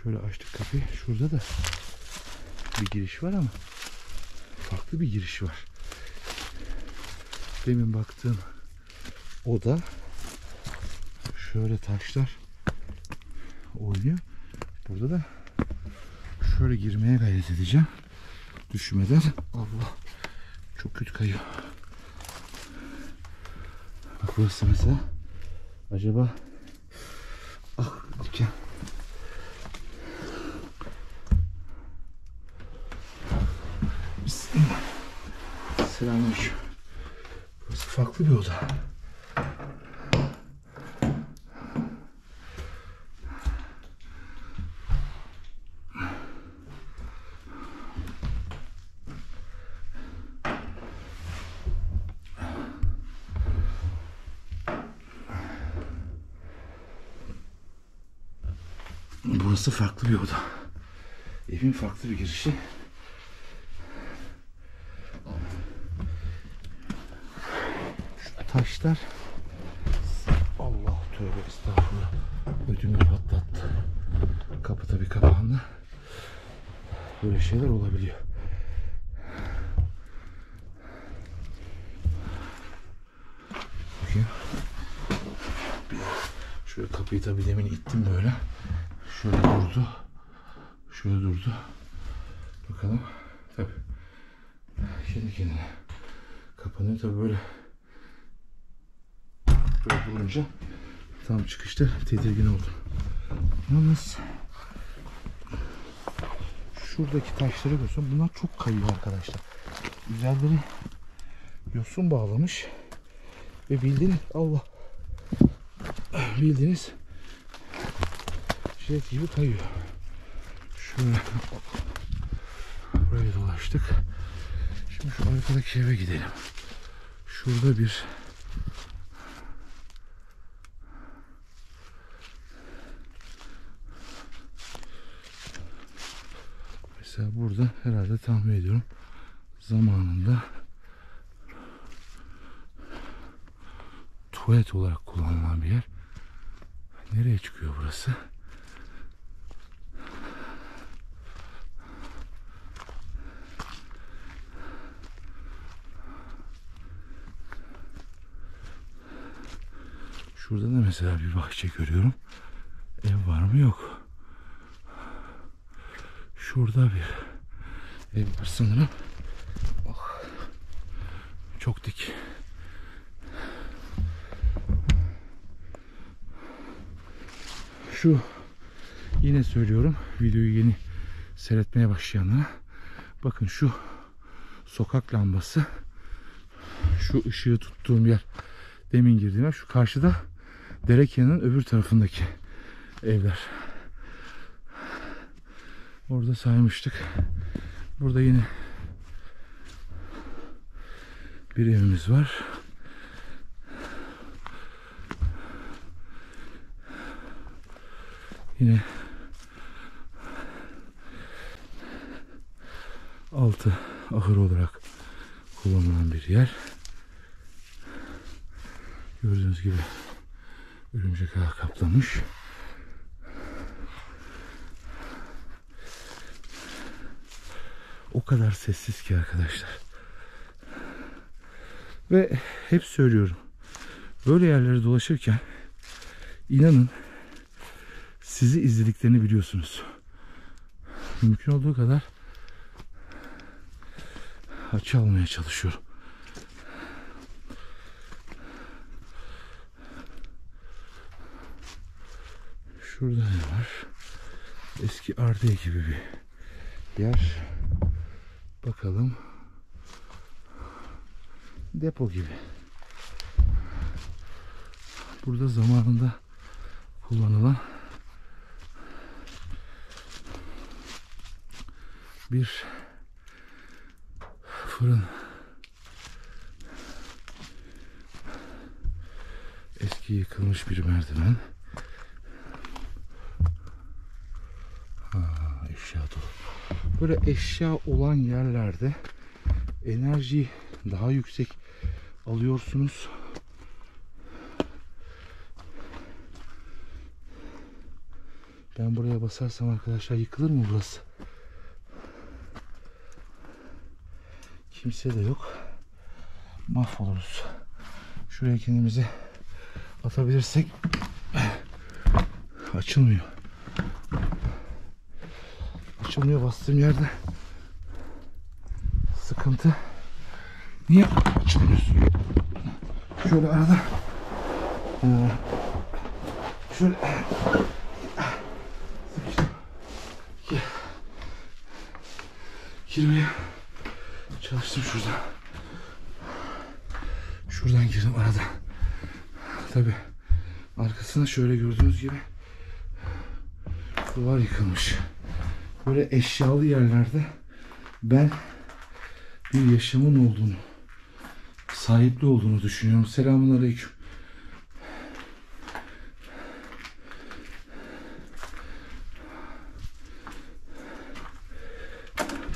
Şöyle açtık kapıyı. Şurada da bir giriş var ama farklı bir giriş var. Demin baktığım oda, şöyle taşlar oynuyor. Burada da şöyle girmeye gayret edeceğim. Düşmeden. Allah. Çok kötü kayıyor. Bak burası mesela. Acaba diken. Bismillah. Selamünaleyküm. Burası farklı bir oda. Burası farklı bir oda. Evin farklı bir girişi. Şu taşlar. Allah tövbe estağfurullah. Ödümü patlattı. Kapı tabii kapağında. Böyle şeyler olabiliyor. Bakayım. Şöyle kapıyı tabii demin ittim böyle. Şöyle durdu. Şöyle durdu. Bakalım. Tabii. Kendi kendine kapanıyor tabii böyle. Böyle durunca tam çıkışta tedirgin oldum. Yalnız şuradaki taşları görüyorsun. Bunlar çok kayıyor arkadaşlar. Üzerleri yosun bağlamış. Ve bildiğiniz Allah. Bildiğiniz şey gibi kayıyor. Şöyle buraya dolaştık. Şimdi şu arkadaki eve gidelim. Şurada bir mesela burada herhalde tahmin ediyorum zamanında tuvalet olarak kullanılan bir yer. Nereye çıkıyor burası? Şurada da mesela bir bahçe görüyorum. Ev var mı? Yok. Şurada bir ev var sanırım. Oh. Çok dik. Şu yine söylüyorum, videoyu yeni seyretmeye başlayanlara, bakın şu sokak lambası, şu ışığı tuttuğum yer, demin girdiğim yer, şu karşıda dere kenarının öbür tarafındaki evler. Orada saymıştık. Burada yine bir evimiz var. Yine altı ahır olarak kullanılan bir yer. Gördüğünüz gibi örümcek ağı kaplamış. O kadar sessiz ki arkadaşlar. Ve hep söylüyorum, böyle yerlere dolaşırken inanın sizi izlediklerini biliyorsunuz. Mümkün olduğu kadar açı almaya çalışıyorum. Şurada ne var? Eski ardiye gibi bir yer. Bakalım. Depo gibi. Burada zamanında kullanılan bir fırın. Şuradaki yıkılmış bir merdiven. Eşya dolu. Böyle eşya olan yerlerde enerjiyi daha yüksek alıyorsunuz. Ben buraya basarsam arkadaşlar yıkılır mı burası? Kimse de yok. Mahvoluruz. Şuraya kendimizi atabilirsek. Açılmıyor. Açılmıyor bastığım yerde. Sıkıntı. Niye açılmıyorsun? Şöyle arada. Şöyle. Sıkıştım. Girmeye çalıştım şuradan. Şuradan girdim arada. Tabi arkasında şöyle gördüğünüz gibi duvar yıkılmış. Böyle eşyalı yerlerde ben bir yaşamın olduğunu, sahipli olduğunu düşünüyorum. Selamünaleyküm.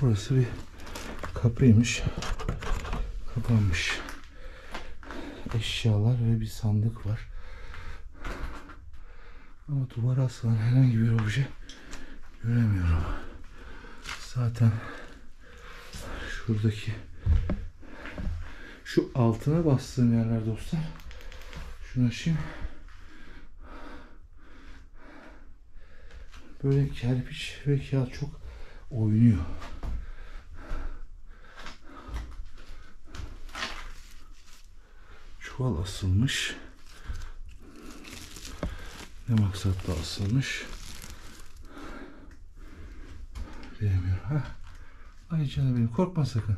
Burası bir kapıymış. Kapanmış. Eşyalar ve bir sandık var. Ama duvara asılan herhangi bir obje göremiyorum. Zaten şuradaki şu altına bastığım yerler dostlar. Şunu açayım. Böyle kerpiç ve kağıt çok oynuyor. Çuval asılmış. Ne maksatla asılmış? Bilemiyorum. Ha. Ay canım benim, korkma sakın.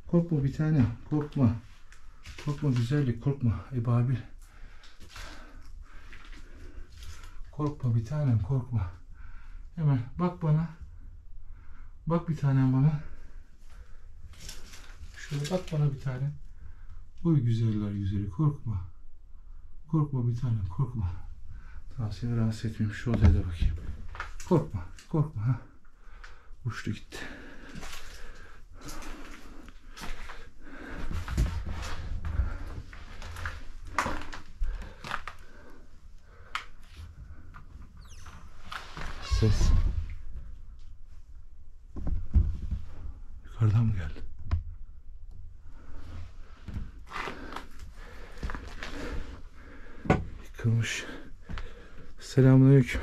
Korkma bir tane, korkma. Korkma güzellik, korkma Ebabil. Korkma bir tanem, korkma. Hemen bak bana. Bak bir tanem bana. Şöyle bak bana bir tane. Uy güzeller güzeli, korkma. Korkma bir tanem, korkma. Tamam, seni rahatsız etmeyeyim. Şu odaya da bakayım. Korkma, korkma. Ha. Uçtu gitti. Ses. Yukarıdan mı geldi? Yıkılmış. Selamünaleyküm.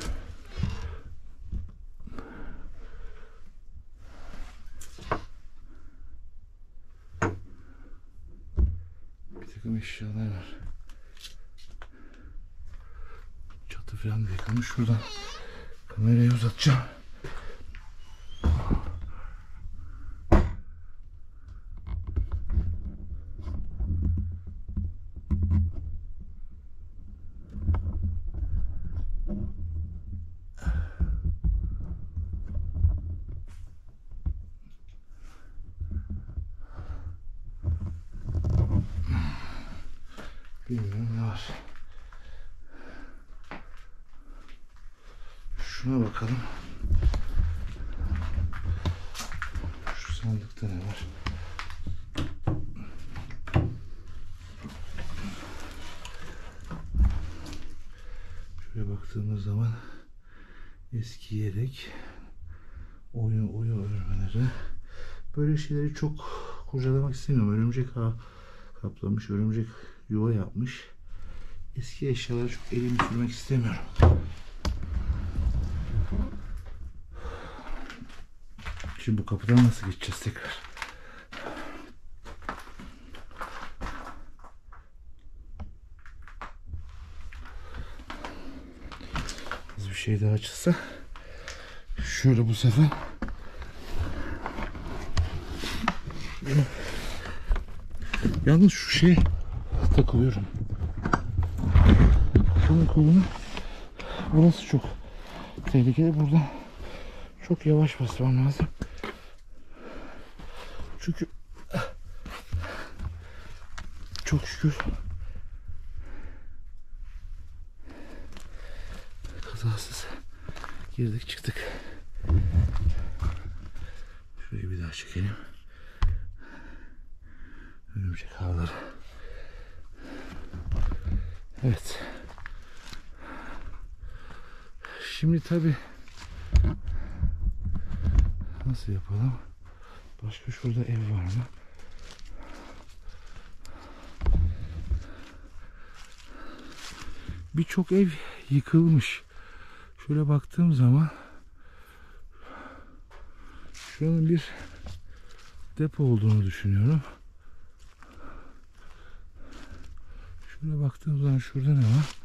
Bir takım eşyalar var. Çatı falan da yıkılmış. Şuradan kamerayı uzatacağım. Bilmiyorum ne var. Şuna bakalım. Şu sandıkta ne var? Şöyle baktığımız zaman eski yelek, oyun örmeleri. Böyle şeyleri çok kurcalamak istemiyorum. Örümcek ağ kaplamış, örümcek yuva yapmış. Eski eşyaları çok elimi sürmek istemiyorum. Şimdi bu kapıdan nasıl geçeceğiz tekrar? Bir şey daha açılsa. Şöyle bu sefer. Yalnız şu şey takılıyorum. Bunun kolunu. Burası çok tehlikeli. Burada çok yavaş basmam lazım. Çünkü çok şükür kazasız girdik çıktık. Şurayı bir daha çekelim. Örümcek ağları. Evet. Şimdi tabi nasıl yapalım? Başka şurada ev var mı? Birçok ev yıkılmış. Şöyle baktığım zaman şuranın bir depo olduğunu düşünüyorum. Şöyle baktığım zaman şurada ne var?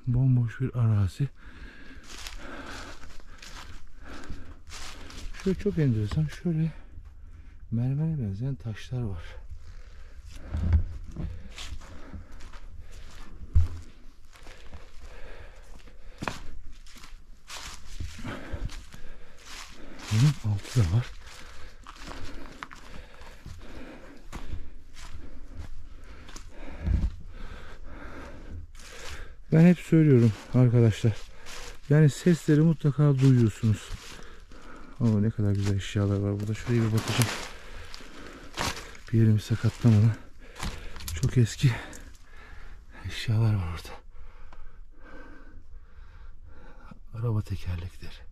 Bomboş bir arazi. Şöyle çok enteresan. Şöyle mermere benzeyen taşlar var. Bunun altı da var. Ben hep söylüyorum arkadaşlar. Yani sesleri mutlaka duyuyorsunuz. Oo, ne kadar güzel eşyalar var burada. Şuraya bir bakacağım. Bir yerimi sakatlamadan. Çok eski eşyalar var orada. Araba tekerlekleri.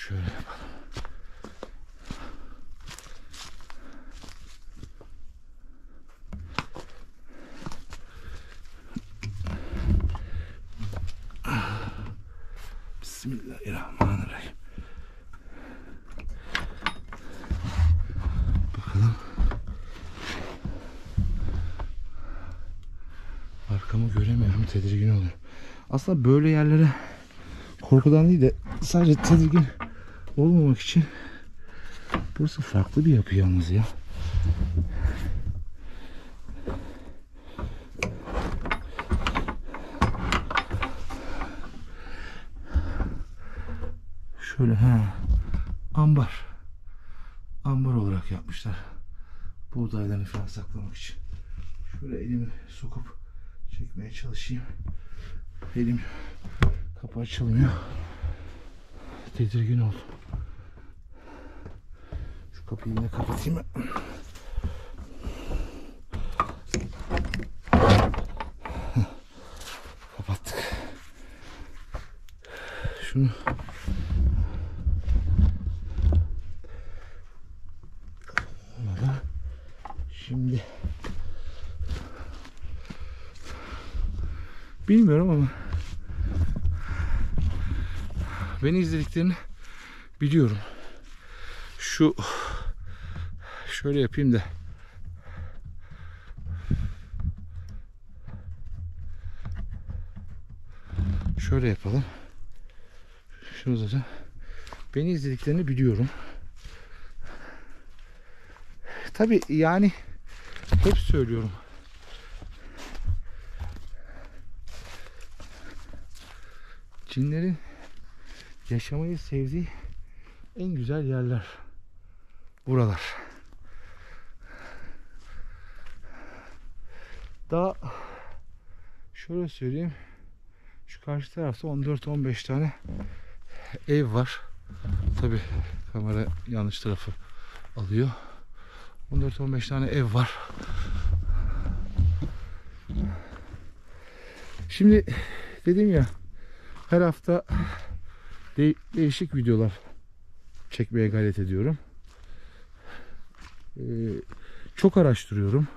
Şöyle yapalım. Bismillahirrahmanirrahim. Bakalım. Arkamı göremiyorum. Tedirgin oluyorum. Aslında böyle yerlere korkudan değil de sadece tedirgin olmamak için. Burası farklı bir yapı yalnız ya. Şöyle ambar. Ambar olarak yapmışlar. Buğdaylarını falan saklamak için. Şöyle elimi sokup çekmeye çalışayım. Elim kapı açılmıyor. Tedirgin oldum. Şu kapıyı yine kapatayım. Kapattık. Şunu şimdi bilmiyorum ama beni izlediklerini biliyorum. Şöyle yapayım da şöyle yapalım. Şunu zaten beni izlediklerini biliyorum. Tabii yani hep söylüyorum. Cinlerin yaşamayı sevdiği en güzel yerler buralar. Daha şöyle söyleyeyim. Şu karşı tarafta 14-15 tane ev var. Tabii kamera yanlış tarafı alıyor. 14-15 tane ev var. Şimdi dedim ya, her hafta değişik videolar çekmeye gayret ediyorum. Çok araştırıyorum.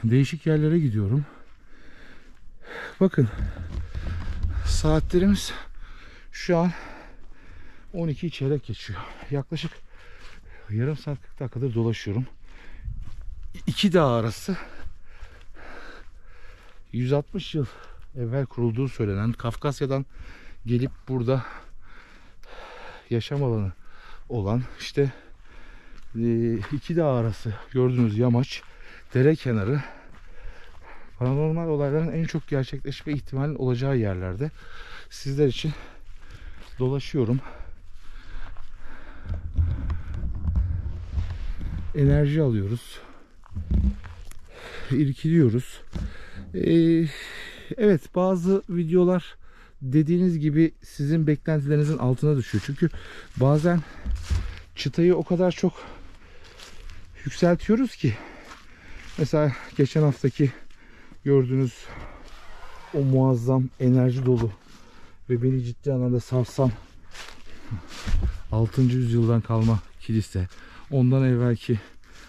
Değişik yerlere gidiyorum. Bakın, saatlerimiz şu an 12 çeyrek geçiyor. Yaklaşık yarım saat 40 dakikadır dolaşıyorum. İki dağ arası 160 yıl evvel kurulduğu söylenen, Kafkasya'dan gelip burada yaşam alanı olan işte iki dağ arası gördüğünüz yamaç dere kenarı, paranormal olayların en çok gerçekleşme ihtimalinin olacağı yerlerde sizler için dolaşıyorum. Enerji alıyoruz. İrkiliyoruz. Evet, bazı videolar dediğiniz gibi sizin beklentilerinizin altına düşüyor. Çünkü bazen çıtayı o kadar çok yükseltiyoruz ki. Mesela geçen haftaki gördüğünüz o muazzam enerji dolu ve beni ciddi anlamda sarsan 6. yüzyıldan kalma kilise. Ondan evvelki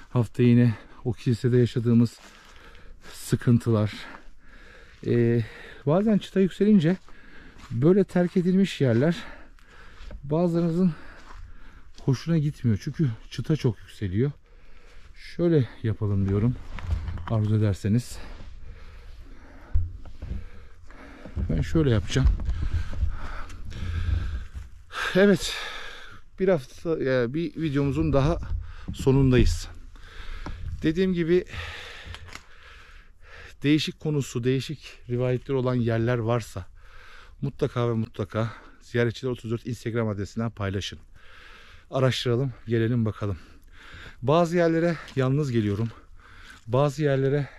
hafta yine o kilisede yaşadığımız sıkıntılar. Bazen çıta yükselince böyle terk edilmiş yerler bazılarınızın hoşuna gitmiyor. Çünkü çıta çok yükseliyor. Şöyle yapalım diyorum. Arzu ederseniz. Ben şöyle yapacağım. Evet. Bir videomuzun daha sonundayız. Dediğim gibi değişik konusu, değişik rivayetleri olan yerler varsa mutlaka ve mutlaka Ziyaretçiler 34 Instagram adresinden paylaşın. Araştıralım, gelelim bakalım. Bazı yerlere yalnız geliyorum. Bazı yerlere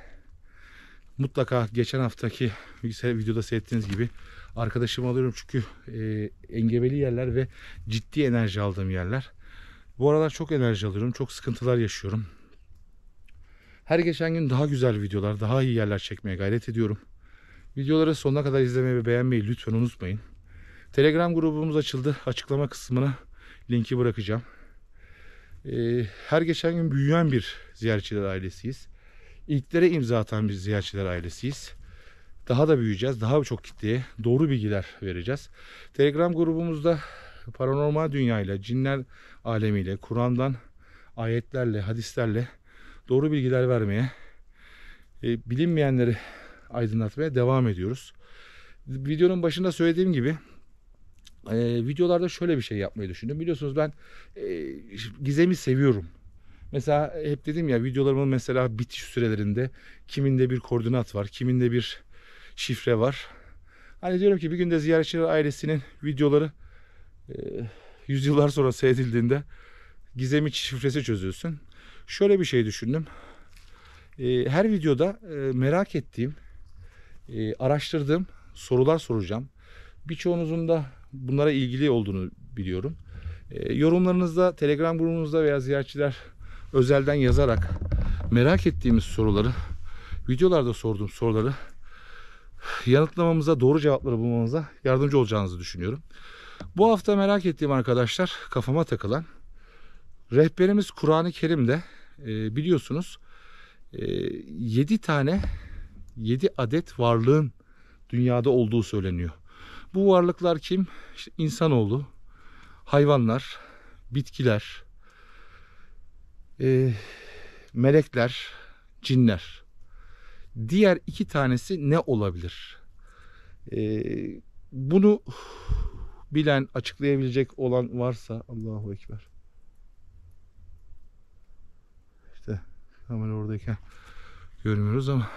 mutlaka geçen haftaki videoda seyrettiğiniz gibi arkadaşımı alıyorum. Çünkü engebeli yerler ve ciddi enerji aldığım yerler. Bu aralar çok enerji alıyorum. Çok sıkıntılar yaşıyorum. Her geçen gün daha güzel videolar, daha iyi yerler çekmeye gayret ediyorum. Videoları sonuna kadar izlemeyi ve beğenmeyi lütfen unutmayın. Telegram grubumuz açıldı. Açıklama kısmına linki bırakacağım. Her geçen gün büyüyen bir ziyaretçiler ailesiyiz. İlklere imza atan bir ziyaretçiler ailesiyiz. Daha da büyüyeceğiz. Daha çok kitleye doğru bilgiler vereceğiz. Telegram grubumuzda paranormal dünyayla, cinler alemiyle, Kur'an'dan ayetlerle, hadislerle doğru bilgiler vermeye, bilinmeyenleri aydınlatmaya devam ediyoruz. Videonun başında söylediğim gibi videolarda şöyle bir şey yapmayı düşündüm. Biliyorsunuz ben gizemi seviyorum. Mesela hep dedim ya, videolarımın mesela bitiş sürelerinde kiminde bir koordinat var, kiminde bir şifre var. Hani diyorum ki bir günde Ziyaretçiler ailesinin videoları yüzyıllar sonra seyredildiğinde gizemi şifresi çözülsün. Şöyle bir şey düşündüm. Her videoda merak ettiğim, araştırdığım sorular soracağım. Birçoğunuzun da bunlara ilgili olduğunu biliyorum. Yorumlarınızda, Telegram grubunuzda veya ziyaretçiler özelden yazarak merak ettiğimiz soruları, videolarda sorduğum soruları yanıtlamamıza, doğru cevapları bulmamıza yardımcı olacağınızı düşünüyorum. Bu hafta merak ettiğim arkadaşlar, kafama takılan rehberimiz Kur'an-ı Kerim'de biliyorsunuz 7 adet varlığın dünyada olduğu söyleniyor. Bu varlıklar kim? İşte insanoğlu, hayvanlar, bitkiler, melekler, cinler. Diğer 2 tanesi ne olabilir? Bunu bilen, açıklayabilecek olan varsa Allahu Ekber. İşte kamera oradayken görmüyoruz ama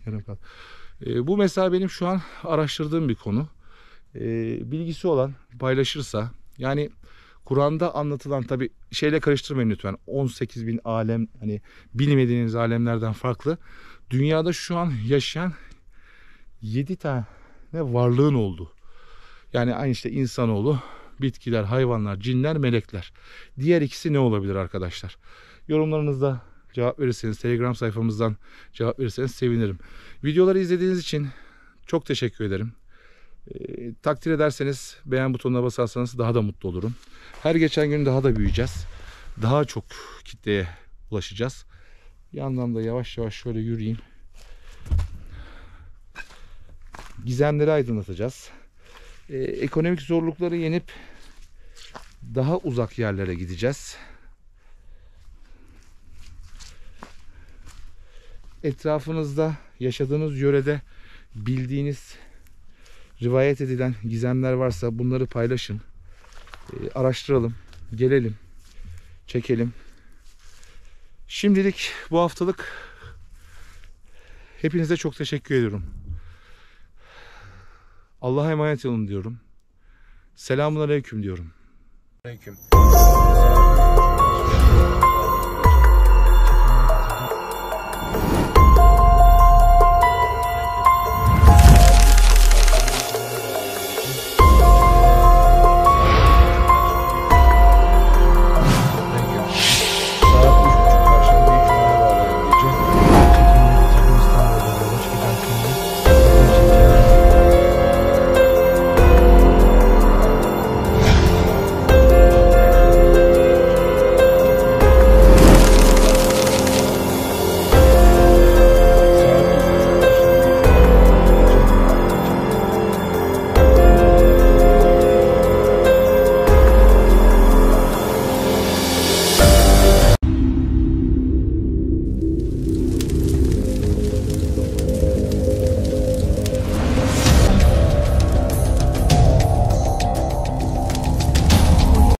yarım kaldı. Bu mesela benim şu an araştırdığım bir konu. Bilgisi olan paylaşırsa, yani Kur'an'da anlatılan, tabi şeyle karıştırmayın lütfen. 18.000 alem, hani bilmediğiniz alemlerden farklı. Dünyada şu an yaşayan 7 tane varlığın olduğu. Yani aynı işte insanoğlu, bitkiler, hayvanlar, cinler, melekler. Diğer ikisi ne olabilir arkadaşlar? Yorumlarınızda cevap verirseniz, Telegram sayfamızdan cevap verirseniz sevinirim. Videoları izlediğiniz için çok teşekkür ederim. Takdir ederseniz beğen butonuna basarsanız daha da mutlu olurum. Her geçen gün daha da büyüyeceğiz. Daha çok kitleye ulaşacağız. Bir yandan da yavaş yavaş şöyle yürüyeyim. Gizemleri aydınlatacağız. Ekonomik zorlukları yenip daha uzak yerlere gideceğiz. Etrafınızda, yaşadığınız yörede bildiğiniz, rivayet edilen gizemler varsa bunları paylaşın. Araştıralım, gelelim, çekelim. Şimdilik bu haftalık hepinize çok teşekkür ediyorum. Allah'a emanet olun diyorum. Selamun aleyküm diyorum. Aleyküm.